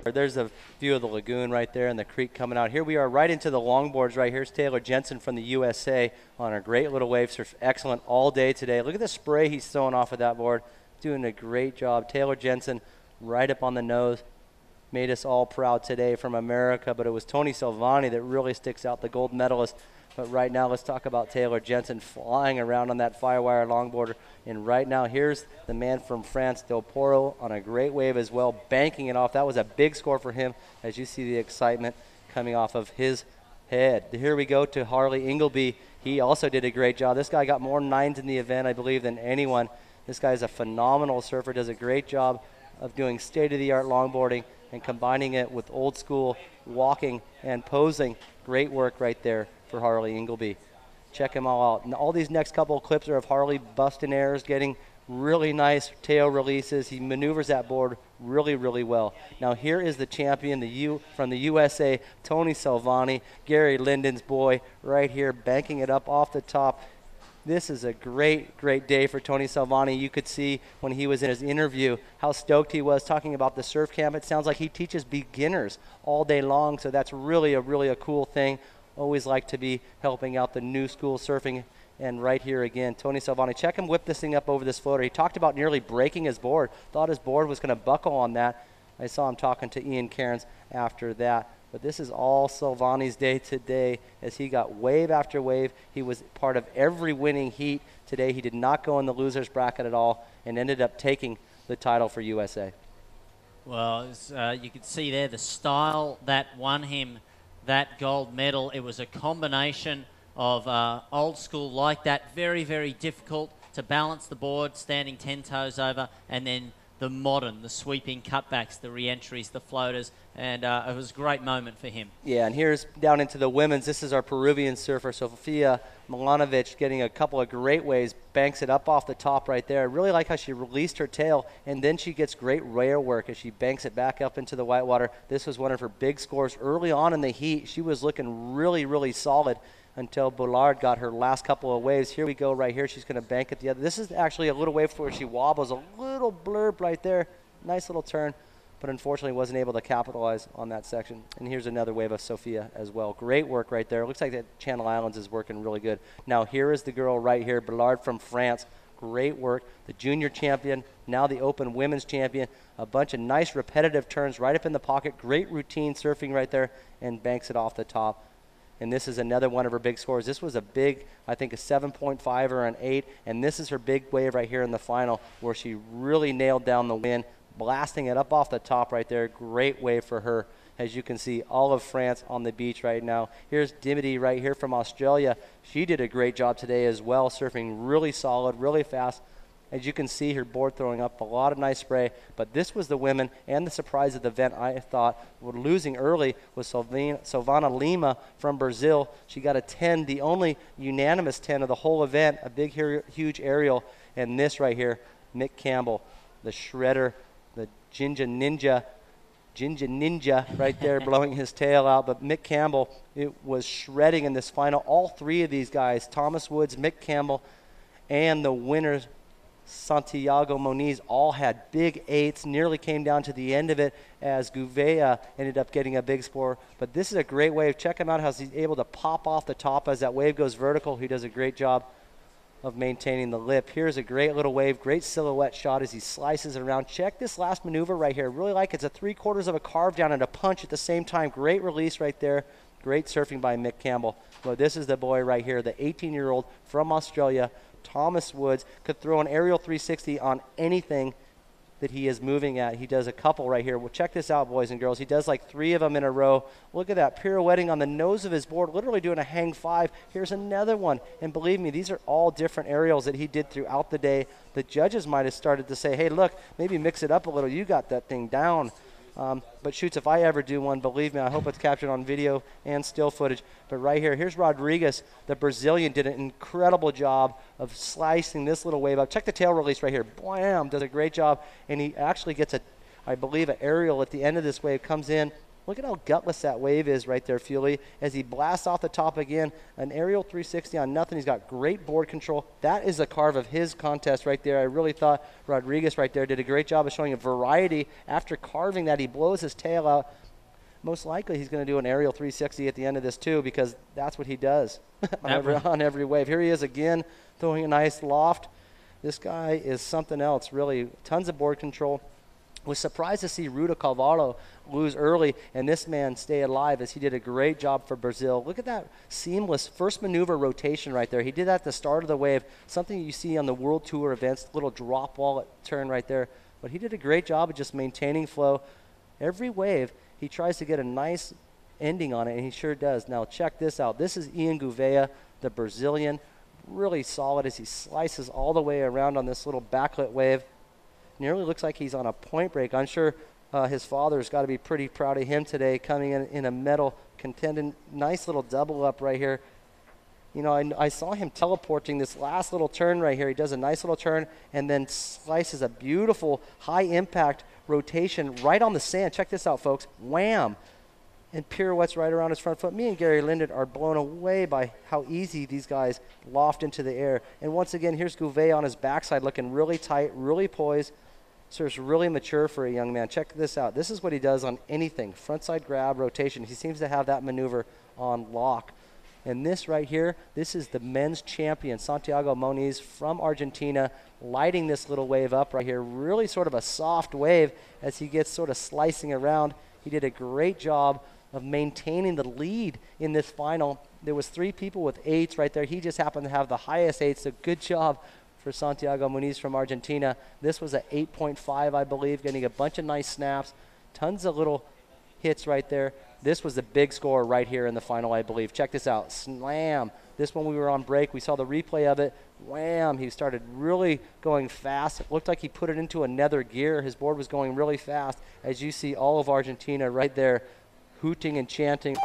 There's a view of the lagoon right there and the creek coming out. Here we are right into the longboards right here. Here's Taylor Jensen from the USA on a great little wave surf. Excellent all day today. Look at the spray he's throwing off of that board. Doing a great job. Taylor Jensen right up on the nose. Made us all proud today from America, but it was Tony Silvani that really sticks out, the gold medalist. But right now, let's talk about Taylor Jensen flying around on that firewire longboarder. And right now, here's the man from France, Del Poro, on a great wave as well, banking it off. That was a big score for him, as you see the excitement coming off of his head. Here we go to Harley Ingleby. He also did a great job. This guy got more nines in the event, I believe, than anyone. This guy is a phenomenal surfer, does a great job of doing state-of-the-art longboarding and combining it with old school walking and posing. Great work right there for Harley Ingleby. Check him all out. And all these next couple of clips are of Harley busting airs, getting really nice tail releases. He maneuvers that board really, really well. Now here is the champion, from the USA, Tony Silvani, Gary Linden's boy, right here, banking it up off the top. This is a great, great day for Tony Silvani. You could see when he was in his interview how stoked he was talking about the surf camp. It sounds like he teaches beginners all day long, so that's really a cool thing. Always like to be helping out the new school surfing. And right here again, Tony Silvani. Check him whip this thing up over this floater. He talked about nearly breaking his board. Thought his board was going to buckle on that. I saw him talking to Ian Cairns after that. But this is all Silvani's day today as he got wave after wave. He was part of every winning heat today. He did not go in the loser's bracket at all and ended up taking the title for USA. Well, you can see there the style that won him that gold medal. It was a combination of old school like that, very, very difficult to balance the board, standing 10 toes over, and then the modern, the sweeping cutbacks, the re-entries, the floaters, and it was a great moment for him. Yeah, and here's down into the women's. This is our Peruvian surfer, Sofia Milanovic, getting a couple of great waves, banks it up off the top right there. I really like how she released her tail, and then she gets great rail work as she banks it back up into the whitewater. This was one of her big scores early on in the heat. She was looking really, really solid until Boulard got her last couple of waves. Here we go right here. She's going to bank it the other. This is actually a little wave where she wobbles, a little blurb right there. Nice little turn, but unfortunately wasn't able to capitalize on that section. And here's another wave of Sofia as well. Great work right there. Looks like that Channel Islands is working really good. Now here is the girl right here, Boulard from France. Great work. The junior champion, now the open women's champion. A bunch of nice repetitive turns right up in the pocket. Great routine surfing right there, and banks it off the top. And this is another one of her big scores. This was a big, I think a 7.5 or an 8, and this is her big wave right here in the final where she really nailed down the win, blasting it up off the top right there. Great wave for her. As you can see, all of France on the beach right now. Here's Dimity right here from Australia. She did a great job today as well, surfing really solid, really fast. As you can see, her board throwing up a lot of nice spray. But this was the women, and the surprise of the event, I thought, were losing early was Silvana Lima from Brazil. She got a 10, the only unanimous 10 of the whole event, a big, huge aerial. And this right here, Mick Campbell, the shredder, the Jinja Ninja right there blowing his tail out. But Mick Campbell, it was shredding in this final. All three of these guys, Thomas Woods, Mick Campbell, and the winners, Santiago Moniz, all had big 8s, nearly came down to the end of it as Gouveia ended up getting a big score. But this is a great wave. Check him out how he's able to pop off the top as that wave goes vertical. He does a great job of maintaining the lip. Here's a great little wave, great silhouette shot as he slices it around. Check this last maneuver right here. Really like it's a 3/4 of a carve down and a punch at the same time. Great release right there. Great surfing by Mick Campbell. Well, this is the boy right here, the 18-year-old from Australia, Thomas Woods, could throw an aerial 360 on anything that he is moving at. He does a couple right here. Well, check this out, boys and girls. He does like 3 of them in a row. Look at that, pirouetting on the nose of his board, literally doing a hang 5. Here's another one. And believe me, these are all different aerials that he did throughout the day. The judges might have started to say, hey, look, maybe mix it up a little. You got that thing down. But shoots, if I ever do one, believe me, I hope it's captured on video and still footage. But right here, here's Rodriguez, the Brazilian, did an incredible job of slicing this little wave up. Check the tail release right here. Blam, does a great job. And he actually gets, I believe, an aerial at the end of this wave, comes in Look at how gutless that wave is right there, Fury, as he blasts off the top again. An aerial 360 on nothing. He's got great board control. That is a carve of his contest right there. I really thought Rodriguez right there did a great job of showing a variety. After carving that, he blows his tail out. Most likely he's going to do an aerial 360 at the end of this too, because that's what he does on every wave. Here he is again, throwing a nice loft. This guy is something else, really. Tons of board control. Was surprised to see Ruda Carvalho lose early and this man stay alive, as he did a great job for Brazil. Look at that seamless first maneuver rotation right there. He did that at the start of the wave, something you see on the World Tour events, little drop wallet turn right there. But he did a great job of just maintaining flow. Every wave, he tries to get a nice ending on it, and he sure does. Now check this out. This is Ian Gouveia, the Brazilian. Really solid as he slices all the way around on this little backlit wave. Nearly looks like he's on a point break. I'm sure his father's got to be pretty proud of him today, coming in a medal contending. Nice little double up right here. You know, I saw him teleporting this last little turn right here. He does a nice little turn and then slices a beautiful high impact rotation right on the sand. Check this out, folks. Wham! And pirouettes right around his front foot. Me and Gary Linden are blown away by how easy these guys loft into the air. And once again, here's Gouveia on his backside looking really tight, really poised. Serves really mature for a young man. Check this out. This is what he does on anything. Frontside grab, rotation. He seems to have that maneuver on lock. And this right here, this is the men's champion, Santiago Moniz from Argentina, lighting this little wave up right here. Really sort of a soft wave as he gets sort of slicing around. He did a great job of maintaining the lead in this final. There was 3 people with 8s right there. He just happened to have the highest 8, so good job for Santiago Moniz from Argentina. This was an 8.5, I believe, getting a bunch of nice snaps, tons of little hits right there. This was the big score right here in the final, I believe. Check this out. Slam. This one we were on break. We saw the replay of it. Wham. He started really going fast. It looked like he put it into another gear. His board was going really fast. As you see all of Argentina right there hooting and chanting.